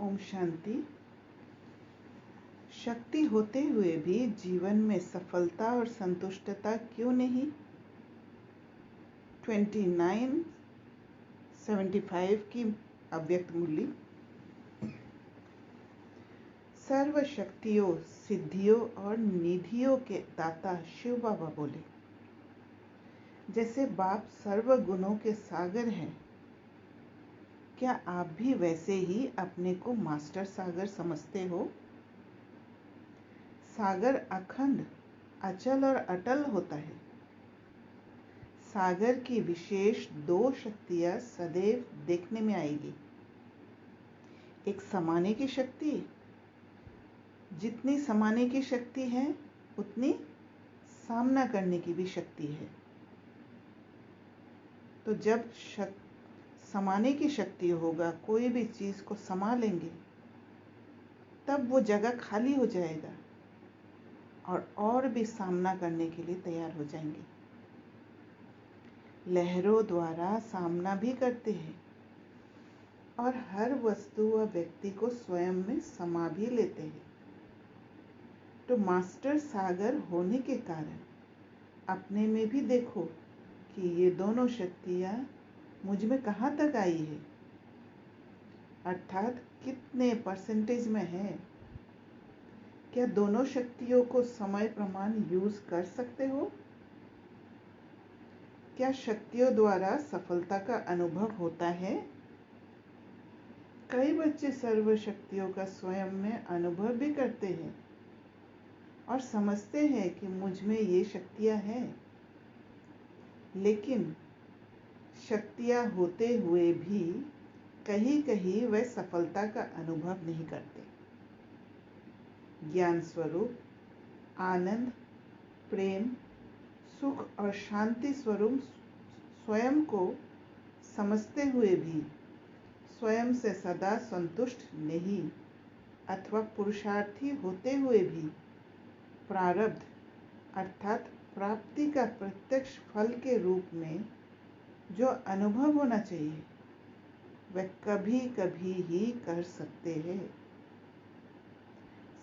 ओम शांति। शक्ति होते हुए भी जीवन में सफलता और संतुष्टता क्यों नहीं? 2975 की अव्यक्त मूल्य। सर्व शक्तियों, सिद्धियों और निधियों के दाता शिव बाबा बोले, जैसे बाप सर्व गुणों के सागर हैं, क्या आप भी वैसे ही अपने को मास्टर सागर समझते हो? सागर अखंड, अचल और अटल होता है। सागर की विशेष दो शक्तियां सदैव देखने में आएगी। एक समाने की शक्ति, जितनी समाने की शक्ति है उतनी सामना करने की भी शक्ति है। तो जब समाने की शक्ति होगा, कोई भी चीज को समा लेंगे, तब वो जगह खाली हो जाएगा और भी सामना करने के लिए तैयार हो जाएंगे। लहरों द्वारा सामना भी करते हैं और हर वस्तु व व्यक्ति को स्वयं में समा भी लेते हैं। तो मास्टर सागर होने के कारण अपने में भी देखो कि ये दोनों शक्तियां मुझ में कहाँ तक आई है, अर्थात कितने परसेंटेज में है। क्या दोनों शक्तियों को समय प्रमाण यूज कर सकते हो? क्या शक्तियों द्वारा सफलता का अनुभव होता है? कई बच्चे सर्व शक्तियों का स्वयं में अनुभव भी करते हैं और समझते हैं कि मुझ में ये शक्तियां हैं, लेकिन शक्तियां होते हुए भी कहीं कहीं वे सफलता का अनुभव नहीं करते। ज्ञान स्वरूप, आनंद, प्रेम, सुख और शांति स्वरूप स्वयं को समझते हुए भी स्वयं से सदा संतुष्ट नहीं, अथवा पुरुषार्थी होते हुए भी प्रारब्ध अर्थात प्राप्ति का प्रत्यक्ष फल के रूप में जो अनुभव होना चाहिए वह कभी कभी ही कर सकते हैं।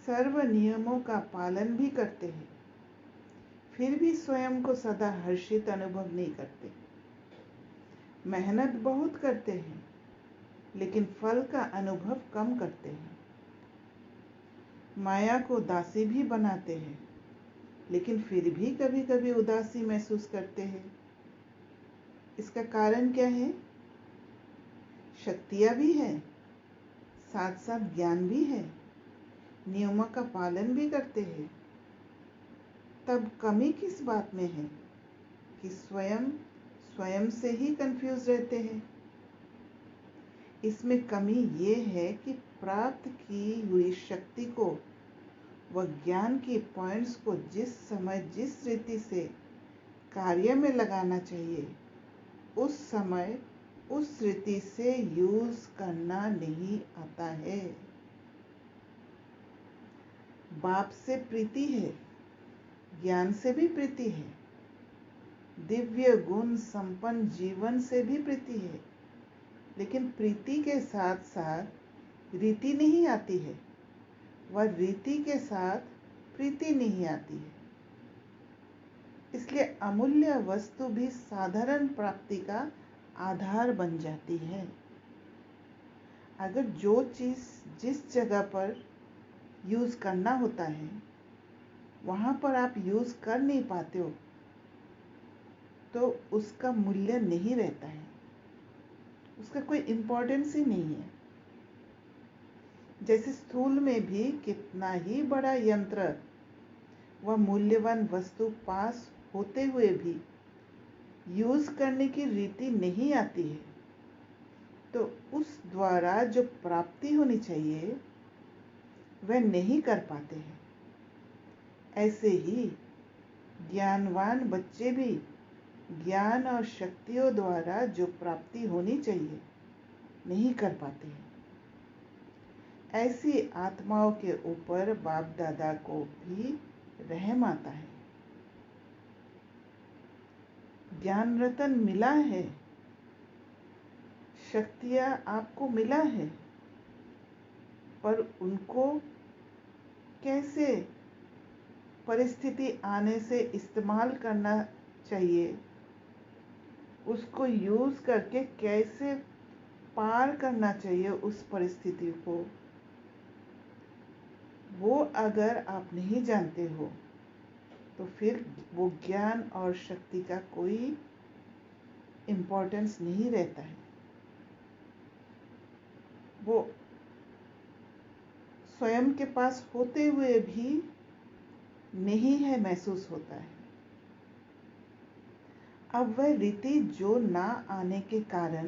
सर्व नियमों का पालन भी करते हैं, फिर भी स्वयं को सदा हर्षित अनुभव नहीं करते। मेहनत बहुत करते हैं, लेकिन फल का अनुभव कम करते हैं। माया को दासी भी बनाते हैं, लेकिन फिर भी कभी कभी उदासी महसूस करते हैं। इसका कारण क्या है? शक्तियां भी है, साथ साथ ज्ञान भी है, नियमों का पालन भी करते हैं, तब कमी किस बात में है कि स्वयं से ही कंफ्यूज रहते हैं। इसमें कमी ये है कि प्राप्त की हुई शक्ति को व ज्ञान की पॉइंट्स को जिस समय जिस रीति से कार्य में लगाना चाहिए, उस समय उस रीति से यूज करना नहीं आता है। बाप से प्रीति है, ज्ञान से भी प्रीति है, दिव्य गुण संपन्न जीवन से भी प्रीति है, लेकिन प्रीति के साथ साथ रीति नहीं आती है, वह रीति के साथ प्रीति नहीं आती है। इसलिए अमूल्य वस्तु भी साधारण प्राप्ति का आधार बन जाती है। अगर जो चीज जिस जगह पर यूज करना होता है वहां पर आप यूज कर नहीं पाते हो, तो उसका मूल्य नहीं रहता है, उसका कोई इम्पोर्टेंस ही नहीं है। जैसे स्थूल में भी कितना ही बड़ा यंत्र व मूल्यवान वस्तु पास होते हुए भी यूज करने की रीति नहीं आती है, तो उस द्वारा जो प्राप्ति होनी चाहिए वह नहीं कर पाते हैं। ऐसे ही ज्ञानवान बच्चे भी ज्ञान और शक्तियों द्वारा जो प्राप्ति होनी चाहिए नहीं कर पाते हैं। ऐसी आत्माओं के ऊपर बाप दादा को भी रहम आता है। ज्ञान रतन मिला है, शक्तियां आपको मिला है, पर उनको कैसे परिस्थिति आने से इस्तेमाल करना चाहिए, उसको यूज करके कैसे पार करना चाहिए उस परिस्थिति को, वो अगर आप नहीं जानते हो तो फिर वो ज्ञान और शक्ति का कोई इम्पोर्टेंस नहीं रहता है। वो स्वयं के पास होते हुए भी नहीं है महसूस होता है। अब वह रीति जो ना आने के कारण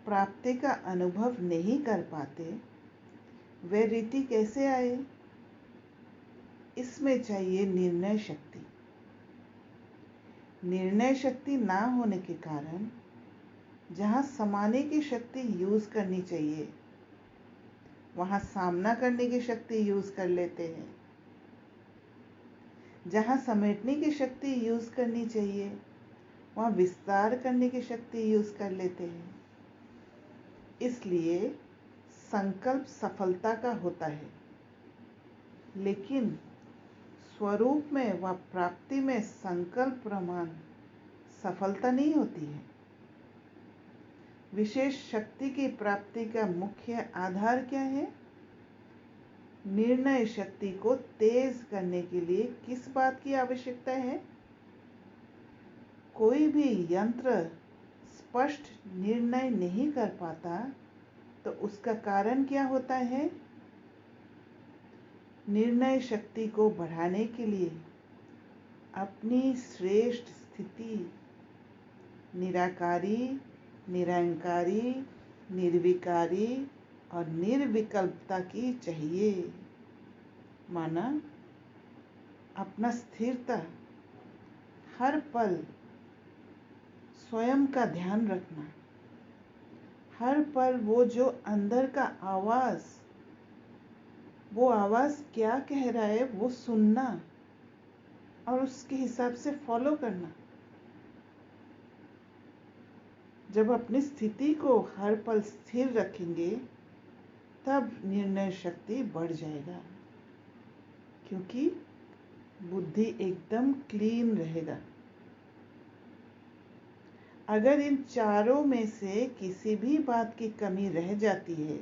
प्राप्ति का अनुभव नहीं कर पाते, वह रीति कैसे आए? इसमें चाहिए निर्णय शक्ति। निर्णय शक्ति ना होने के कारण जहाँ समाने की शक्ति यूज करनी चाहिए, वहाँ सामना करने की शक्ति यूज कर लेते हैं। जहाँ समेटने की शक्ति यूज करनी चाहिए, वहाँ विस्तार करने की शक्ति यूज कर लेते हैं। इसलिए संकल्प सफलता का होता है, लेकिन स्वरूप में व प्राप्ति में संकल्प प्रमाण सफलता नहीं होती है। विशेष शक्ति की प्राप्ति का मुख्य आधार क्या है? निर्णय शक्ति को तेज करने के लिए किस बात की आवश्यकता है? कोई भी यंत्र स्पष्ट निर्णय नहीं कर पाता तो उसका कारण क्या होता है? निर्णय शक्ति को बढ़ाने के लिए अपनी श्रेष्ठ स्थिति निराकारी, निरंकारी, निर्विकारी और निर्विकल्पता की चाहिए। माना अपना स्थिरता, हर पल स्वयं का ध्यान रखना, हर पल वो जो अंदर का आवाज, वो आवाज क्या कह रहा है वो सुनना और उसके हिसाब से फॉलो करना। जब अपनी स्थिति को हर पल स्थिर रखेंगे तब निर्णय शक्ति बढ़ जाएगा, क्योंकि बुद्धि एकदम क्लीन रहेगा। अगर इन चारों में से किसी भी बात की कमी रह जाती है,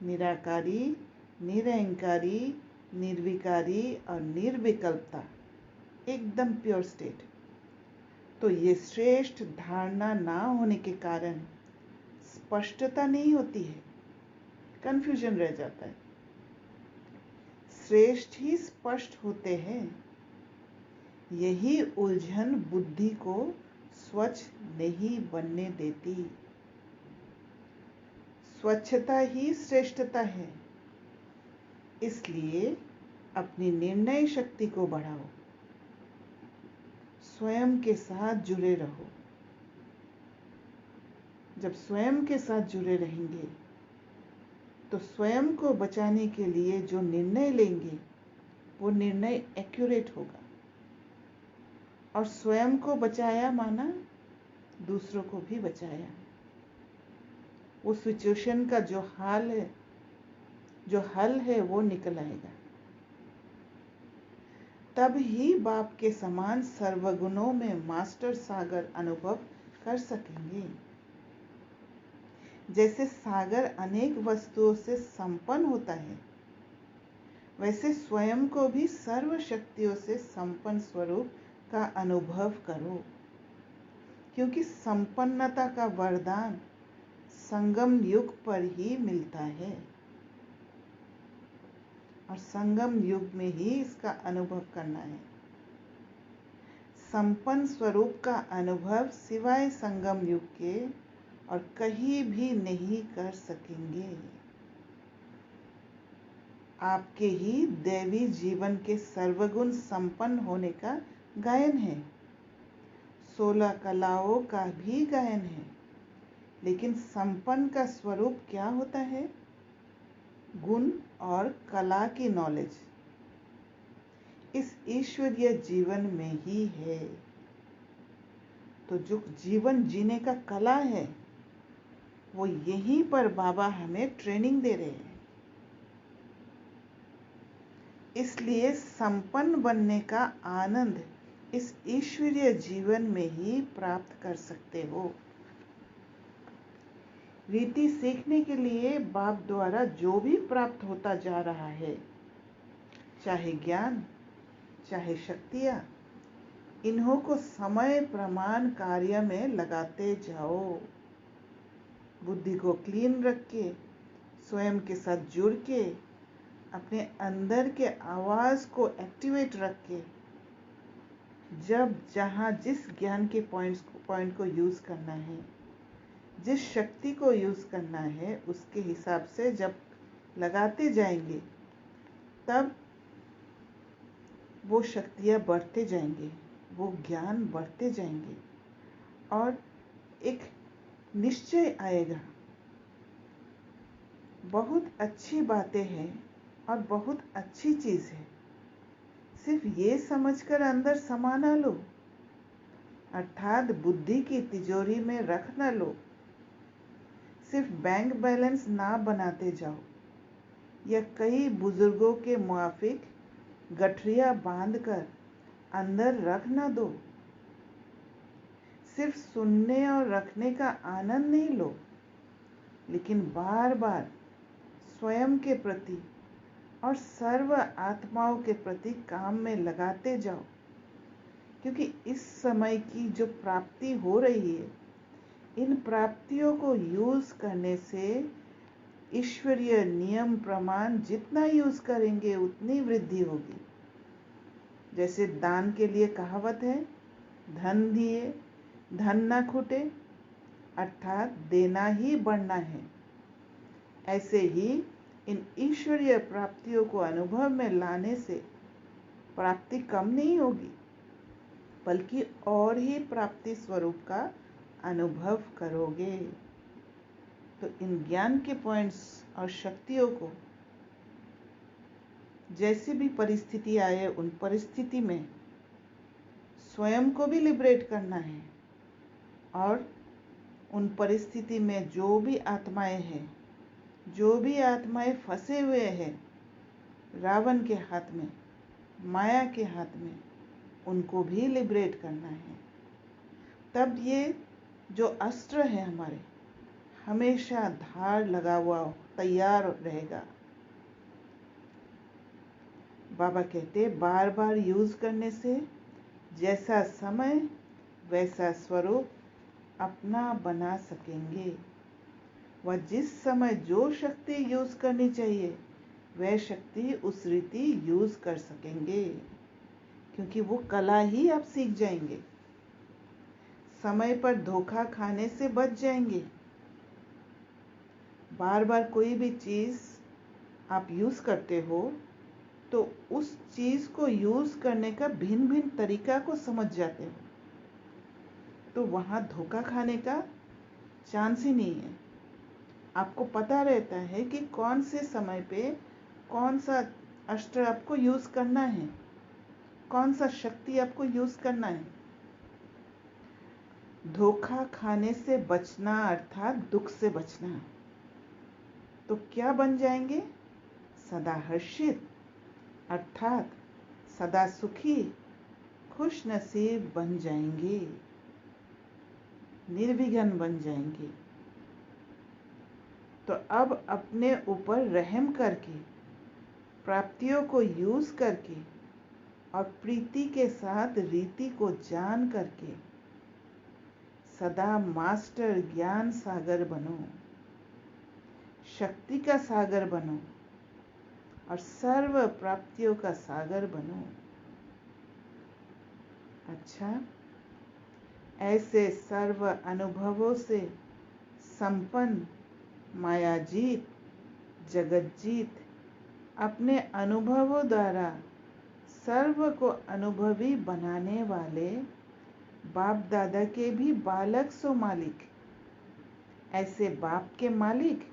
निराकारी, निरहंकारी, निर्विकारी और निर्विकल्पता, एकदम प्योर स्टेट, तो ये श्रेष्ठ धारणा ना होने के कारण स्पष्टता नहीं होती है, कंफ्यूजन रह जाता है। श्रेष्ठ ही स्पष्ट होते हैं। यही उलझन बुद्धि को स्वच्छ नहीं बनने देती। स्वच्छता ही श्रेष्ठता है। इसलिए अपनी निर्णय शक्ति को बढ़ाओ, स्वयं के साथ जुड़े रहो। जब स्वयं के साथ जुड़े रहेंगे तो स्वयं को बचाने के लिए जो निर्णय लेंगे वो निर्णय एक्यूरेट होगा। और स्वयं को बचाया माना दूसरों को भी बचाया। वो सिचुएशन का जो हल है वो निकल आएगा। तब ही बाप के समान सर्वगुणों में मास्टर सागर अनुभव कर सकेंगे। जैसे सागर अनेक वस्तुओं से संपन्न होता है, वैसे स्वयं को भी सर्व शक्तियों से संपन्न स्वरूप का अनुभव करो, क्योंकि संपन्नता का वरदान संगम युग पर ही मिलता है और संगम युग में ही इसका अनुभव करना है। संपन्न स्वरूप का अनुभव सिवाय संगम युग के और कहीं भी नहीं कर सकेंगे। आपके ही दैवी जीवन के सर्वगुण संपन्न होने का गायन है। 16 कलाओं का भी गायन है, लेकिन संपन्न का स्वरूप क्या होता है? गुण और कला की नॉलेज इस ईश्वरीय जीवन में ही है। तो जो जीवन जीने का कला है वो यहीं पर बाबा हमें ट्रेनिंग दे रहे हैं। इसलिए संपन्न बनने का आनंद इस ईश्वरीय जीवन में ही प्राप्त कर सकते हो। रीति सीखने के लिए बाप द्वारा जो भी प्राप्त होता जा रहा है, चाहे ज्ञान, चाहे शक्तियाँ, इन्हों को समय प्रमाण कार्य में लगाते जाओ। बुद्धि को क्लीन रख के, स्वयं के साथ जुड़ के, अपने अंदर के आवाज को एक्टिवेट रख के, जब जहाँ जिस ज्ञान के पॉइंट को यूज करना है, जिस शक्ति को यूज करना है, उसके हिसाब से जब लगाते जाएंगे, तब वो शक्तियाँ बढ़ते जाएंगे, वो ज्ञान बढ़ते जाएंगे और एक निश्चय आएगा। बहुत अच्छी बातें हैं और बहुत अच्छी चीज़ है, सिर्फ ये समझकर अंदर समा ना लो, अर्थात बुद्धि की तिजोरी में रख ना लो। सिर्फ बैंक बैलेंस ना बनाते जाओ या कई बुजुर्गों के मुआफिक गठरिया बांधकर अंदर रख ना दो। सिर्फ सुनने और रखने का आनंद नहीं लो, लेकिन बार बार स्वयं के प्रति और सर्व आत्माओं के प्रति काम में लगाते जाओ, क्योंकि इस समय की जो प्राप्ति हो रही है, इन प्राप्तियों को यूज करने से ईश्वरीय नियम प्रमाण जितना यूज करेंगे उतनी वृद्धि होगी। जैसे दान के लिए कहावत है, धन दिए धन ना खुटे, अर्थात देना ही बढ़ना है। ऐसे ही इन ईश्वरीय प्राप्तियों को अनुभव में लाने से प्राप्ति कम नहीं होगी, बल्कि और ही प्राप्ति स्वरूप का अनुभव करोगे। तो इन ज्ञान के पॉइंट्स और शक्तियों को जैसी भी परिस्थिति आए, उन परिस्थिति में स्वयं को भी लिबरेट करना है और उन परिस्थिति में जो भी आत्माएं हैं, जो भी आत्माएं फंसे हुए हैं रावण के हाथ में, माया के हाथ में, उनको भी लिबरेट करना है। तब ये जो अस्त्र है हमारे, हमेशा धार लगा हुआ तैयार रहेगा। बाबा कहते बार बार यूज करने से जैसा समय वैसा स्वरूप अपना बना सकेंगे। वह जिस समय जो शक्ति यूज करनी चाहिए, वह शक्ति उस रीति यूज कर सकेंगे, क्योंकि वो कला ही आप सीख जाएंगे। समय पर धोखा खाने से बच जाएंगे। बार बार कोई भी चीज आप यूज करते हो तो उस चीज को यूज करने का भिन्न भिन्न तरीका को समझ जाते हो, तो वहां धोखा खाने का चांस ही नहीं है। आपको पता रहता है कि कौन से समय पे कौन सा अस्त्र आपको यूज करना है, कौन सा शक्ति आपको यूज करना है। धोखा खाने से बचना अर्थात दुख से बचना। तो क्या बन जाएंगे? सदा हर्षित अर्थात सदा सुखी, खुश नसीब बन जाएंगे, निर्विघ्न बन जाएंगे। तो अब अपने ऊपर रहम करके, प्राप्तियों को यूज करके और प्रीति के साथ रीति को जान करके सदा मास्टर ज्ञान सागर बनो, शक्ति का सागर बनो और सर्व प्राप्तियों का सागर बनो। अच्छा, ऐसे सर्व अनुभवों से संपन्न मायाजीत, जगतजीत अपने अनुभवों द्वारा सर्व को अनुभवी बनाने वाले बाप दादा के भी बालक सो मालिक। ऐसे बाप के मालिक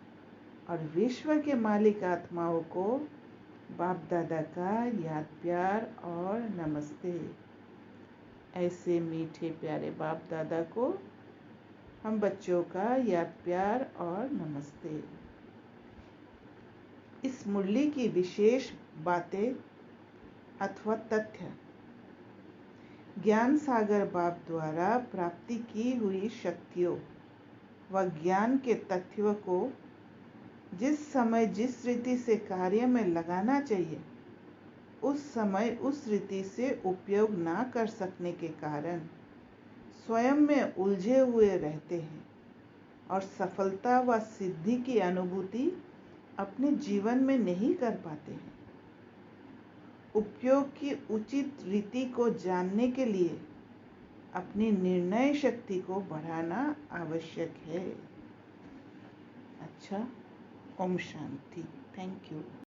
और विश्व के मालिक आत्माओं को बाप दादा का याद प्यार और नमस्ते। ऐसे मीठे प्यारे बाप दादा को हम बच्चों का याद प्यार और नमस्ते। इस मुरली की विशेष बातें अथवा तथ्य। ज्ञान सागर बाप द्वारा प्राप्ति की हुई शक्तियों व ज्ञान के तथ्यों को जिस समय जिस रीति से कार्य में लगाना चाहिए उस समय उस रीति से उपयोग ना कर सकने के कारण स्वयं में उलझे हुए रहते हैं और सफलता व सिद्धि की अनुभूति अपने जीवन में नहीं कर पाते हैं। उपयोग की उचित रीति को जानने के लिए अपनी निर्णय शक्ति को बढ़ाना आवश्यक है। अच्छा, ओम शांति। Thank you.